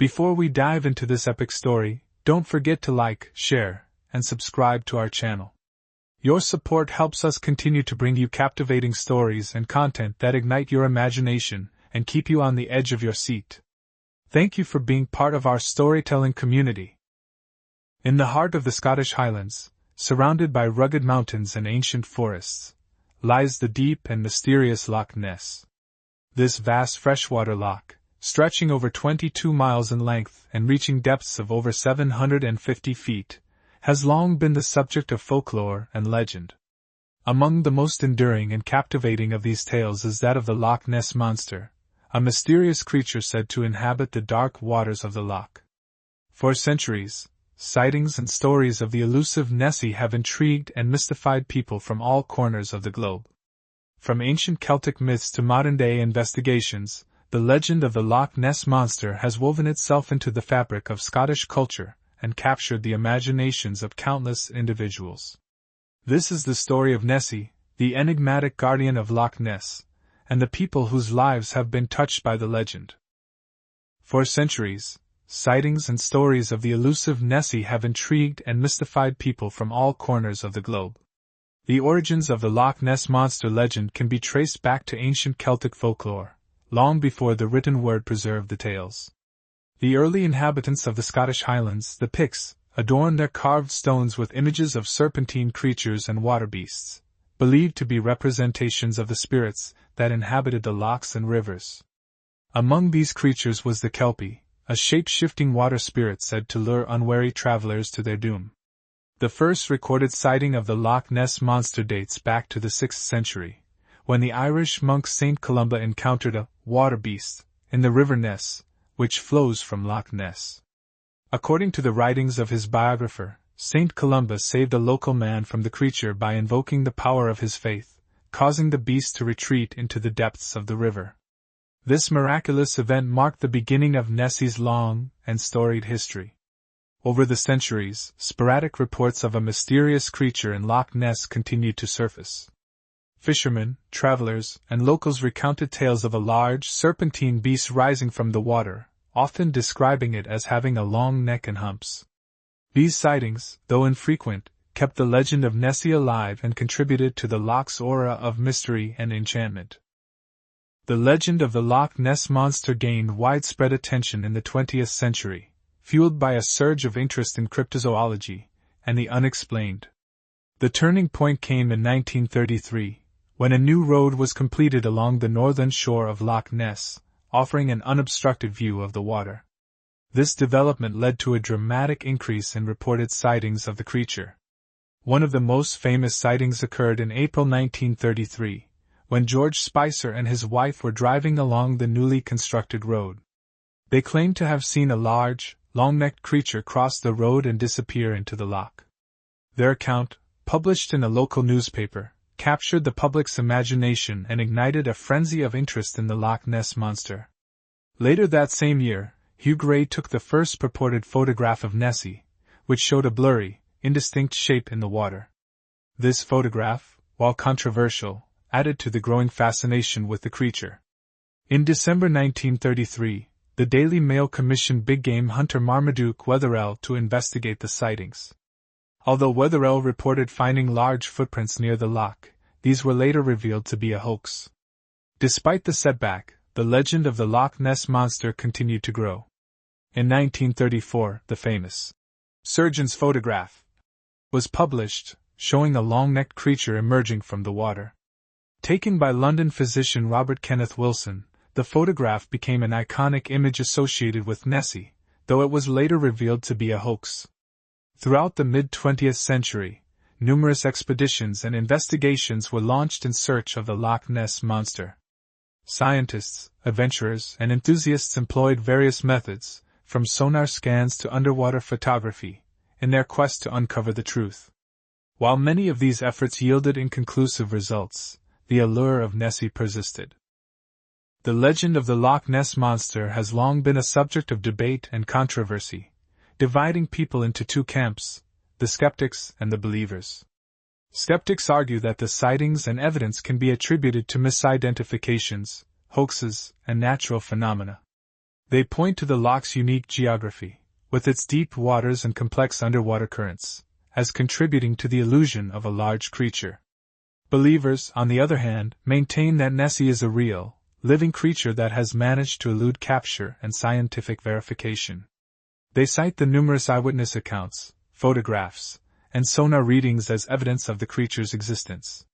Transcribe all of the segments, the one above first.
Before we dive into this epic story, don't forget to like, share, and subscribe to our channel. Your support helps us continue to bring you captivating stories and content that ignite your imagination and keep you on the edge of your seat. Thank you for being part of our storytelling community. In the heart of the Scottish Highlands, surrounded by rugged mountains and ancient forests, lies the deep and mysterious Loch Ness. This vast freshwater loch, stretching over 22 miles in length and reaching depths of over 750 feet, has long been the subject of folklore and legend. Among the most enduring and captivating of these tales is that of the Loch Ness Monster, a mysterious creature said to inhabit the dark waters of the loch. For centuries, sightings and stories of the elusive Nessie have intrigued and mystified people from all corners of the globe. From ancient Celtic myths to modern-day investigations, the legend of the Loch Ness Monster has woven itself into the fabric of Scottish culture and captured the imaginations of countless individuals. This is the story of Nessie, the enigmatic guardian of Loch Ness, and the people whose lives have been touched by the legend. For centuries, sightings and stories of the elusive Nessie have intrigued and mystified people from all corners of the globe. The origins of the Loch Ness Monster legend can be traced back to ancient Celtic folklore, long before the written word preserved the tales. The early inhabitants of the Scottish Highlands, the Picts, adorned their carved stones with images of serpentine creatures and water beasts, believed to be representations of the spirits that inhabited the lochs and rivers. Among these creatures was the Kelpie, a shape-shifting water spirit said to lure unwary travelers to their doom. The first recorded sighting of the Loch Ness Monster dates back to the 6th century, when the Irish monk Saint Columba encountered a water beast in the River Ness, which flows from Loch Ness. According to the writings of his biographer, Saint Columba saved a local man from the creature by invoking the power of his faith, causing the beast to retreat into the depths of the river. This miraculous event marked the beginning of Nessie's long and storied history. Over the centuries, sporadic reports of a mysterious creature in Loch Ness continued to surface. Fishermen, travelers, and locals recounted tales of a large, serpentine beast rising from the water, often describing it as having a long neck and humps. These sightings, though infrequent, kept the legend of Nessie alive and contributed to the loch's aura of mystery and enchantment. The legend of the Loch Ness Monster gained widespread attention in the 20th century, fueled by a surge of interest in cryptozoology and the unexplained. The turning point came in 1933, when a new road was completed along the northern shore of Loch Ness, offering an unobstructed view of the water. This development led to a dramatic increase in reported sightings of the creature. One of the most famous sightings occurred in April 1933, when George Spicer and his wife were driving along the newly constructed road. They claimed to have seen a large, long-necked creature cross the road and disappear into the loch. Their account, published in a local newspaper, captured the public's imagination and ignited a frenzy of interest in the Loch Ness Monster. Later that same year, Hugh Gray took the first purported photograph of Nessie, which showed a blurry, indistinct shape in the water. This photograph, while controversial, added to the growing fascination with the creature. In December 1933, the Daily Mail commissioned big game hunter Marmaduke Wetherell to investigate the sightings. Although Wetherell reported finding large footprints near the loch, these were later revealed to be a hoax. Despite the setback, the legend of the Loch Ness Monster continued to grow. In 1934, the famous surgeon's photograph was published, showing a long-necked creature emerging from the water. Taken by London physician Robert Kenneth Wilson, the photograph became an iconic image associated with Nessie, though it was later revealed to be a hoax. Throughout the mid-20th century, numerous expeditions and investigations were launched in search of the Loch Ness Monster. Scientists, adventurers, and enthusiasts employed various methods, from sonar scans to underwater photography, in their quest to uncover the truth. While many of these efforts yielded inconclusive results, the allure of Nessie persisted. The legend of the Loch Ness Monster has long been a subject of debate and controversy, dividing people into two camps, the skeptics and the believers. Skeptics argue that the sightings and evidence can be attributed to misidentifications, hoaxes, and natural phenomena. They point to the loch's unique geography, with its deep waters and complex underwater currents, as contributing to the illusion of a large creature. Believers, on the other hand, maintain that Nessie is a real, living creature that has managed to elude capture and scientific verification. They cite the numerous eyewitness accounts, photographs, and sonar readings as evidence of the creature's existence.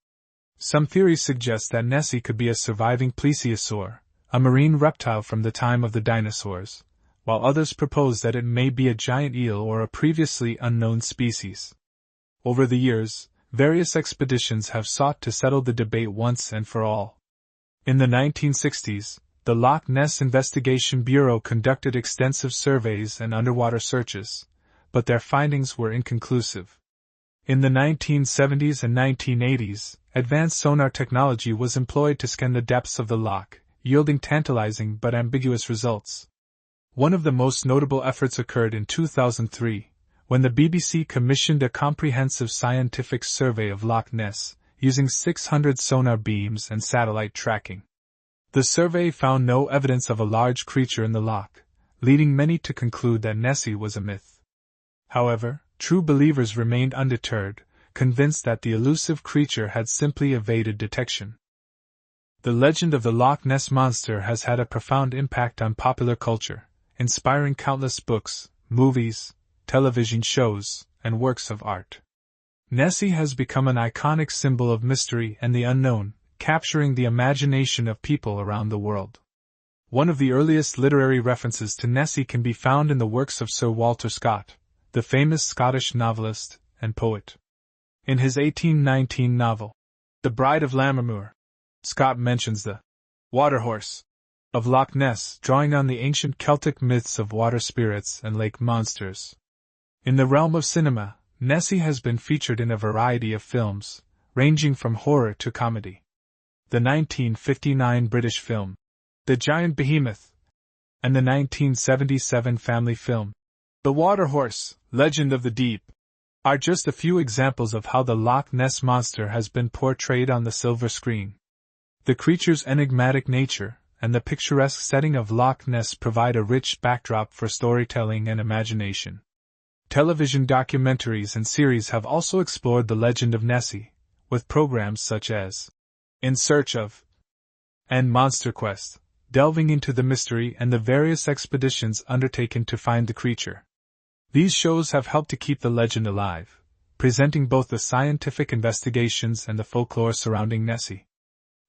Some theories suggest that Nessie could be a surviving plesiosaur, a marine reptile from the time of the dinosaurs, while others propose that it may be a giant eel or a previously unknown species. Over the years, various expeditions have sought to settle the debate once and for all. In the 1960s, the Loch Ness Investigation Bureau conducted extensive surveys and underwater searches, but their findings were inconclusive. In the 1970s and 1980s, advanced sonar technology was employed to scan the depths of the loch, yielding tantalizing but ambiguous results. One of the most notable efforts occurred in 2003, when the BBC commissioned a comprehensive scientific survey of Loch Ness, using 600 sonar beams and satellite tracking. The survey found no evidence of a large creature in the loch, leading many to conclude that Nessie was a myth. However, true believers remained undeterred, convinced that the elusive creature had simply evaded detection. The legend of the Loch Ness Monster has had a profound impact on popular culture, inspiring countless books, movies, television shows, and works of art. Nessie has become an iconic symbol of mystery and the unknown, capturing the imagination of people around the world. One of the earliest literary references to Nessie can be found in the works of Sir Walter Scott, the famous Scottish novelist and poet. In his 1819 novel, The Bride of Lammermoor, Scott mentions the water horse of Loch Ness, drawing on the ancient Celtic myths of water spirits and lake monsters. In the realm of cinema, Nessie has been featured in a variety of films, ranging from horror to comedy. The 1959 British film, The Giant Behemoth, and the 1977 family film, The Water Horse, Legend of the Deep, are just a few examples of how the Loch Ness Monster has been portrayed on the silver screen. The creature's enigmatic nature and the picturesque setting of Loch Ness provide a rich backdrop for storytelling and imagination. Television documentaries and series have also explored the legend of Nessie, with programs such as In Search of and Monster Quest, delving into the mystery and the various expeditions undertaken to find the creature. These shows have helped to keep the legend alive, presenting both the scientific investigations and the folklore surrounding Nessie.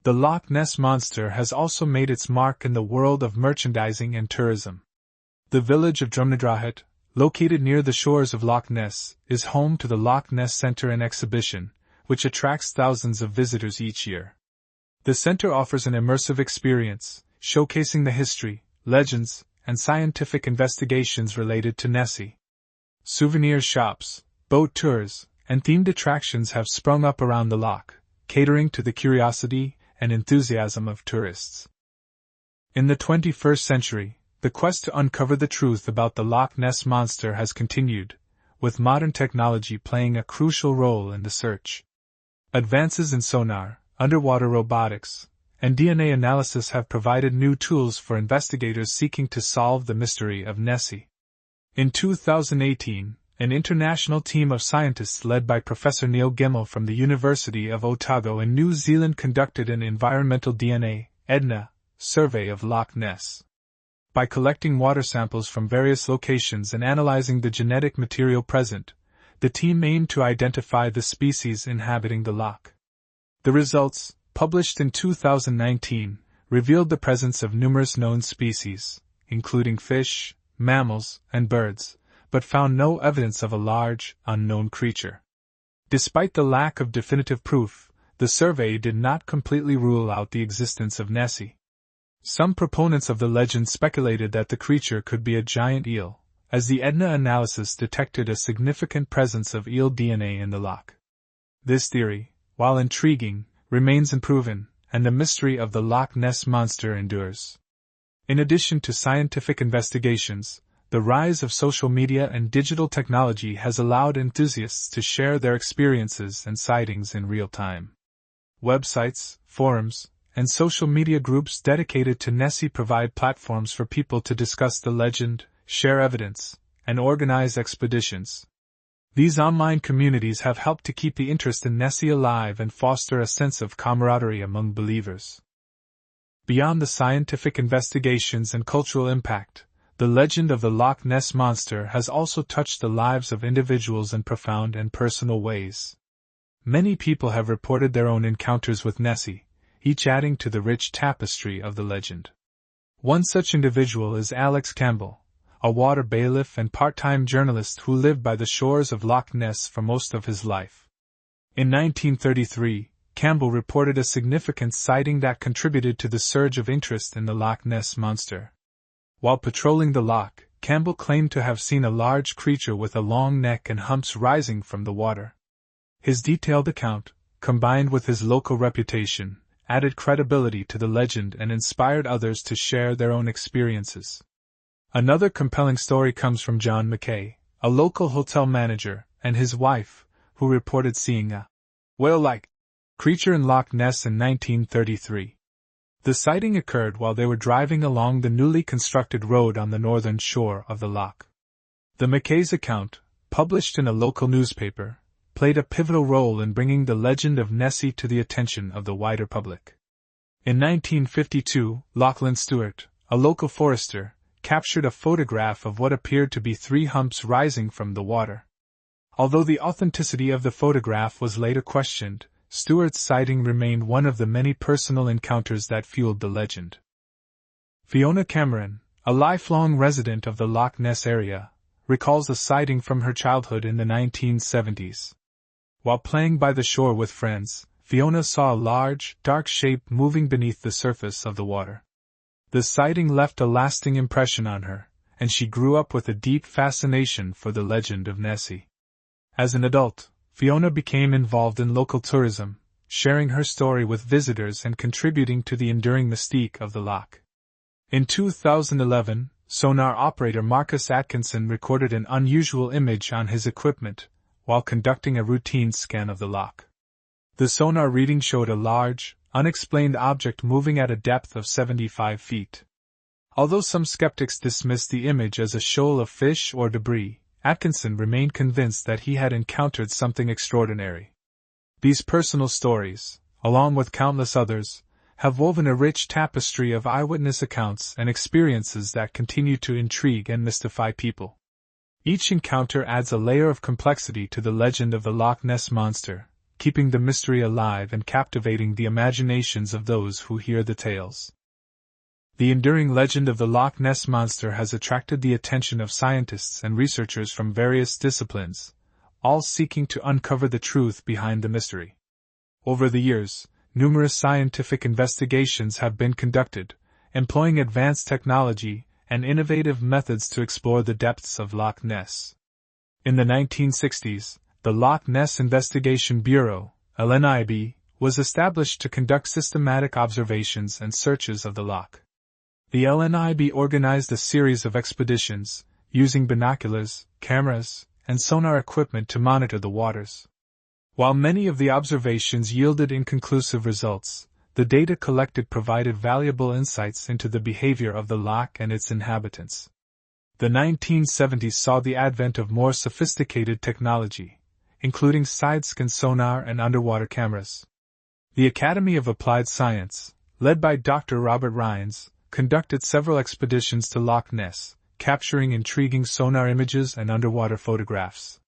The Loch Ness Monster has also made its mark in the world of merchandising and tourism. The village of Drumnadrochit, located near the shores of Loch Ness, is home to the Loch Ness Centre and Exhibition, which attracts thousands of visitors each year. The center offers an immersive experience, showcasing the history, legends, and scientific investigations related to Nessie. Souvenir shops, boat tours, and themed attractions have sprung up around the loch, catering to the curiosity and enthusiasm of tourists. In the 21st century, the quest to uncover the truth about the Loch Ness Monster has continued, with modern technology playing a crucial role in the search. Advances in sonar, underwater robotics, and DNA analysis have provided new tools for investigators seeking to solve the mystery of Nessie. In 2018, an international team of scientists led by Professor Neil Gemmell from the University of Otago in New Zealand conducted an environmental DNA (EDNA) survey of Loch Ness. By collecting water samples from various locations and analyzing the genetic material present, the team aimed to identify the species inhabiting the loch. The results, published in 2019, revealed the presence of numerous known species, including fish, mammals, and birds, but found no evidence of a large, unknown creature. Despite the lack of definitive proof, the survey did not completely rule out the existence of Nessie. Some proponents of the legend speculated that the creature could be a giant eel, as the EDNA analysis detected a significant presence of eel DNA in the loch. This theory, while intriguing, remains unproven, and the mystery of the Loch Ness Monster endures. In addition to scientific investigations, the rise of social media and digital technology has allowed enthusiasts to share their experiences and sightings in real time. Websites, forums, and social media groups dedicated to Nessie provide platforms for people to discuss the legend, share evidence, and organize expeditions. These online communities have helped to keep the interest in Nessie alive and foster a sense of camaraderie among believers. Beyond the scientific investigations and cultural impact, the legend of the Loch Ness Monster has also touched the lives of individuals in profound and personal ways. Many people have reported their own encounters with Nessie, each adding to the rich tapestry of the legend. One such individual is Alex Campbell, a water bailiff and part-time journalist who lived by the shores of Loch Ness for most of his life. In 1933, Campbell reported a significant sighting that contributed to the surge of interest in the Loch Ness Monster. While patrolling the loch, Campbell claimed to have seen a large creature with a long neck and humps rising from the water. His detailed account, combined with his local reputation, added credibility to the legend and inspired others to share their own experiences. Another compelling story comes from John McKay, a local hotel manager, and his wife, who reported seeing a whale-like creature in Loch Ness in 1933. The sighting occurred while they were driving along the newly constructed road on the northern shore of the loch. The McKay's account, published in a local newspaper, played a pivotal role in bringing the legend of Nessie to the attention of the wider public. In 1952, Lachlan Stewart, a local forester, captured a photograph of what appeared to be three humps rising from the water. Although the authenticity of the photograph was later questioned, Stewart's sighting remained one of the many personal encounters that fueled the legend. Fiona Cameron, a lifelong resident of the Loch Ness area, recalls a sighting from her childhood in the 1970s. While playing by the shore with friends, Fiona saw a large, dark shape moving beneath the surface of the water. The sighting left a lasting impression on her, and she grew up with a deep fascination for the legend of Nessie. As an adult, Fiona became involved in local tourism, sharing her story with visitors and contributing to the enduring mystique of the loch. In 2011, sonar operator Marcus Atkinson recorded an unusual image on his equipment while conducting a routine scan of the loch. The sonar reading showed a large, unexplained object moving at a depth of 75 feet. Although some skeptics dismissed the image as a shoal of fish or debris, Atkinson remained convinced that he had encountered something extraordinary. These personal stories, along with countless others, have woven a rich tapestry of eyewitness accounts and experiences that continue to intrigue and mystify people. Each encounter adds a layer of complexity to the legend of the Loch Ness Monster, keeping the mystery alive and captivating the imaginations of those who hear the tales. The enduring legend of the Loch Ness Monster has attracted the attention of scientists and researchers from various disciplines, all seeking to uncover the truth behind the mystery. Over the years, numerous scientific investigations have been conducted, employing advanced technology and innovative methods to explore the depths of Loch Ness. In the 1960s, the Loch Ness Investigation Bureau, LNIB, was established to conduct systematic observations and searches of the loch. The LNIB organized a series of expeditions, using binoculars, cameras, and sonar equipment to monitor the waters. While many of the observations yielded inconclusive results, the data collected provided valuable insights into the behavior of the loch and its inhabitants. The 1970s saw the advent of more sophisticated technology, including side-scan sonar and underwater cameras. The Academy of Applied Science, led by Dr. Robert Rines, conducted several expeditions to Loch Ness, capturing intriguing sonar images and underwater photographs.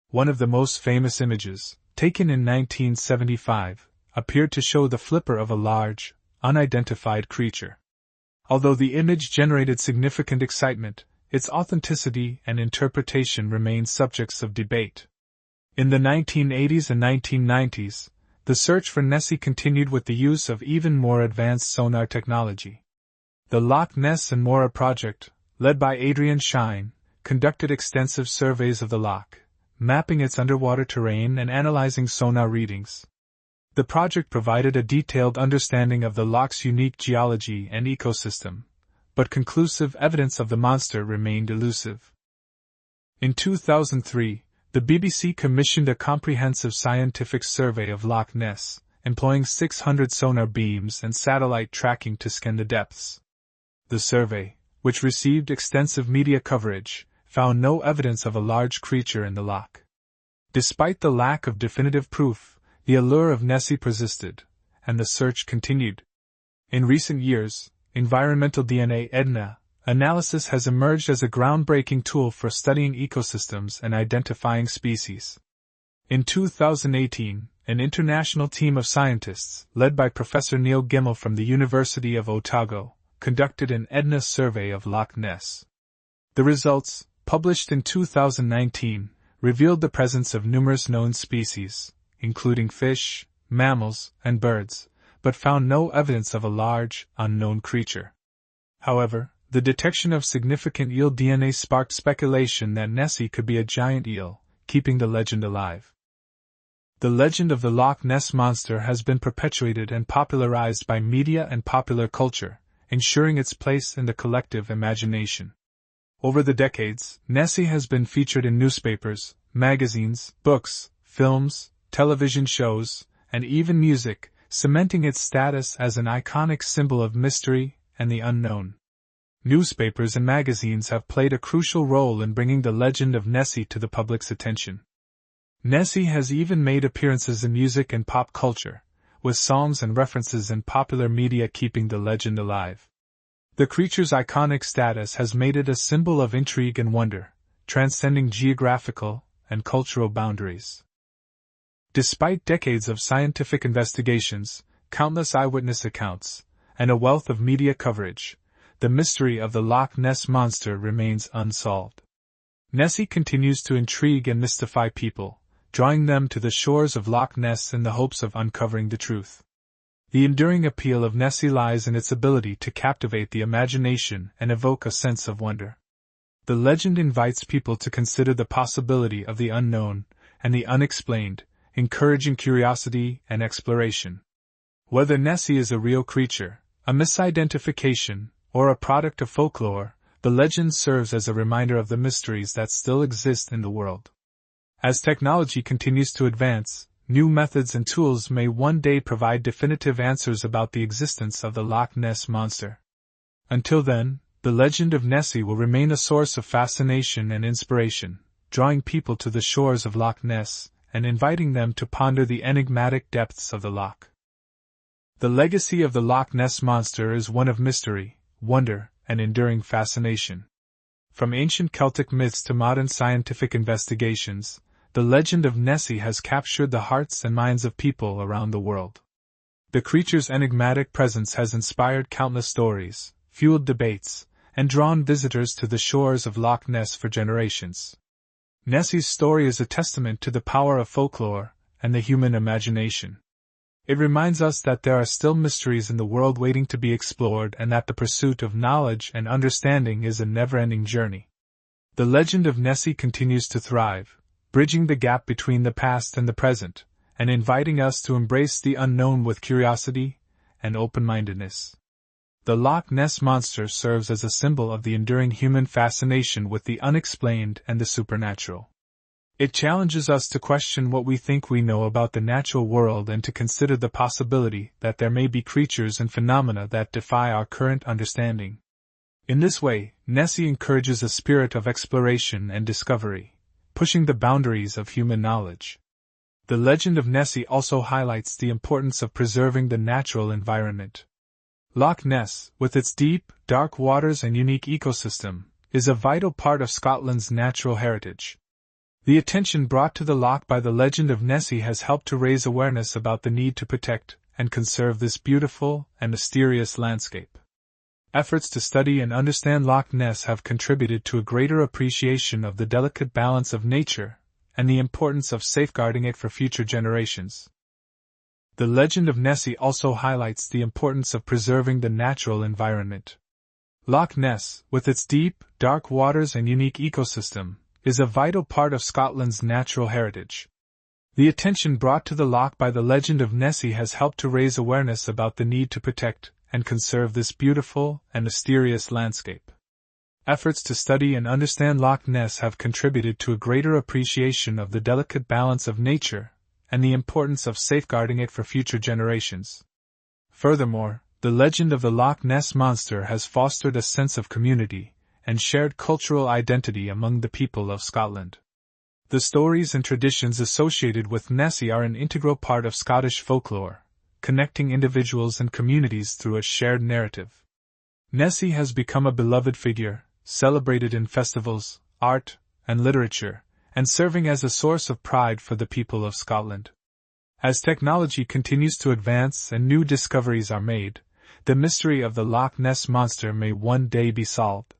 One of the most famous images, taken in 1975, appeared to show the flipper of a large, unidentified creature. Although the image generated significant excitement, its authenticity and interpretation remained subjects of debate. In the 1980s and 1990s, the search for Nessie continued with the use of even more advanced sonar technology. The Loch Ness and Moira project, led by Adrian Shine, conducted extensive surveys of the loch, mapping its underwater terrain and analyzing sonar readings. The project provided a detailed understanding of the loch's unique geology and ecosystem, but conclusive evidence of the monster remained elusive. In 2003, the BBC commissioned a comprehensive scientific survey of Loch Ness, employing 600 sonar beams and satellite tracking to scan the depths. The survey, which received extensive media coverage, found no evidence of a large creature in the loch. Despite the lack of definitive proof, the allure of Nessie persisted, and the search continued. In recent years, environmental DNA analysis has emerged as a groundbreaking tool for studying ecosystems and identifying species. In 2018, an international team of scientists, led by Professor Neil Gemmell from the University of Otago, conducted an EDNA survey of Loch Ness. The results, published in 2019, revealed the presence of numerous known species, including fish, mammals, and birds, but found no evidence of a large, unknown creature. However, the detection of significant eel DNA sparked speculation that Nessie could be a giant eel, keeping the legend alive. The legend of the Loch Ness Monster has been perpetuated and popularized by media and popular culture, ensuring its place in the collective imagination. Over the decades, Nessie has been featured in newspapers, magazines, books, films, television shows, and even music, cementing its status as an iconic symbol of mystery and the unknown. Newspapers and magazines have played a crucial role in bringing the legend of Nessie to the public's attention. Nessie has even made appearances in music and pop culture, with songs and references in popular media keeping the legend alive. The creature's iconic status has made it a symbol of intrigue and wonder, transcending geographical and cultural boundaries. Despite decades of scientific investigations, countless eyewitness accounts, and a wealth of media coverage, the mystery of the Loch Ness Monster remains unsolved. Nessie continues to intrigue and mystify people, drawing them to the shores of Loch Ness in the hopes of uncovering the truth. The enduring appeal of Nessie lies in its ability to captivate the imagination and evoke a sense of wonder. The legend invites people to consider the possibility of the unknown and the unexplained, encouraging curiosity and exploration. Whether Nessie is a real creature, a misidentification, or a product of folklore, the legend serves as a reminder of the mysteries that still exist in the world. As technology continues to advance, new methods and tools may one day provide definitive answers about the existence of the Loch Ness Monster. Until then, the legend of Nessie will remain a source of fascination and inspiration, drawing people to the shores of Loch Ness and inviting them to ponder the enigmatic depths of the loch. The legacy of the Loch Ness Monster is one of mystery, wonder, and enduring fascination. From ancient Celtic myths to modern scientific investigations, the legend of Nessie has captured the hearts and minds of people around the world. The creature's enigmatic presence has inspired countless stories, fueled debates, and drawn visitors to the shores of Loch Ness for generations. Nessie's story is a testament to the power of folklore and the human imagination. It reminds us that there are still mysteries in the world waiting to be explored and that the pursuit of knowledge and understanding is a never-ending journey. The legend of Nessie continues to thrive, bridging the gap between the past and the present, and inviting us to embrace the unknown with curiosity and open-mindedness. The Loch Ness Monster serves as a symbol of the enduring human fascination with the unexplained and the supernatural. It challenges us to question what we think we know about the natural world and to consider the possibility that there may be creatures and phenomena that defy our current understanding. In this way, Nessie encourages a spirit of exploration and discovery, pushing the boundaries of human knowledge. The legend of Nessie also highlights the importance of preserving the natural environment. Loch Ness, with its deep, dark waters and unique ecosystem, is a vital part of Scotland's natural heritage. The attention brought to the loch by the legend of Nessie has helped to raise awareness about the need to protect and conserve this beautiful and mysterious landscape. Efforts to study and understand Loch Ness have contributed to a greater appreciation of the delicate balance of nature and the importance of safeguarding it for future generations. The legend of Nessie also highlights the importance of preserving the natural environment. Loch Ness, with its deep, dark waters and unique ecosystem, is a vital part of Scotland's natural heritage. The attention brought to the loch by the legend of Nessie has helped to raise awareness about the need to protect and conserve this beautiful and mysterious landscape. Efforts to study and understand Loch Ness have contributed to a greater appreciation of the delicate balance of nature and the importance of safeguarding it for future generations. Furthermore, the legend of the Loch Ness Monster has fostered a sense of community and shared cultural identity among the people of Scotland. The stories and traditions associated with Nessie are an integral part of Scottish folklore, connecting individuals and communities through a shared narrative. Nessie has become a beloved figure, celebrated in festivals, art, and literature, and serving as a source of pride for the people of Scotland. As technology continues to advance and new discoveries are made, the mystery of the Loch Ness Monster may one day be solved.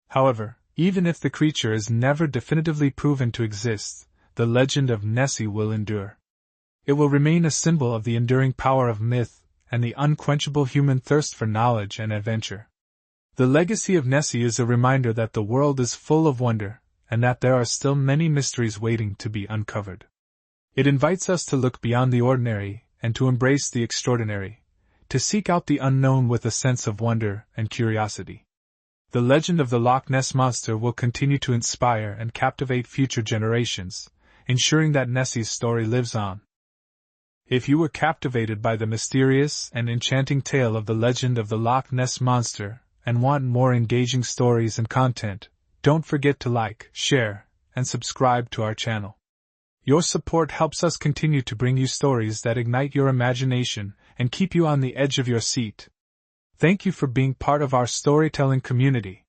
However, even if the creature is never definitively proven to exist, the legend of Nessie will endure. It will remain a symbol of the enduring power of myth and the unquenchable human thirst for knowledge and adventure. The legacy of Nessie is a reminder that the world is full of wonder, and that there are still many mysteries waiting to be uncovered. It invites us to look beyond the ordinary and to embrace the extraordinary, to seek out the unknown with a sense of wonder and curiosity. The legend of the Loch Ness Monster will continue to inspire and captivate future generations, ensuring that Nessie's story lives on. If you were captivated by the mysterious and enchanting tale of the legend of the Loch Ness Monster and want more engaging stories and content, don't forget to like, share, and subscribe to our channel. Your support helps us continue to bring you stories that ignite your imagination and keep you on the edge of your seat. Thank you for being part of our storytelling community.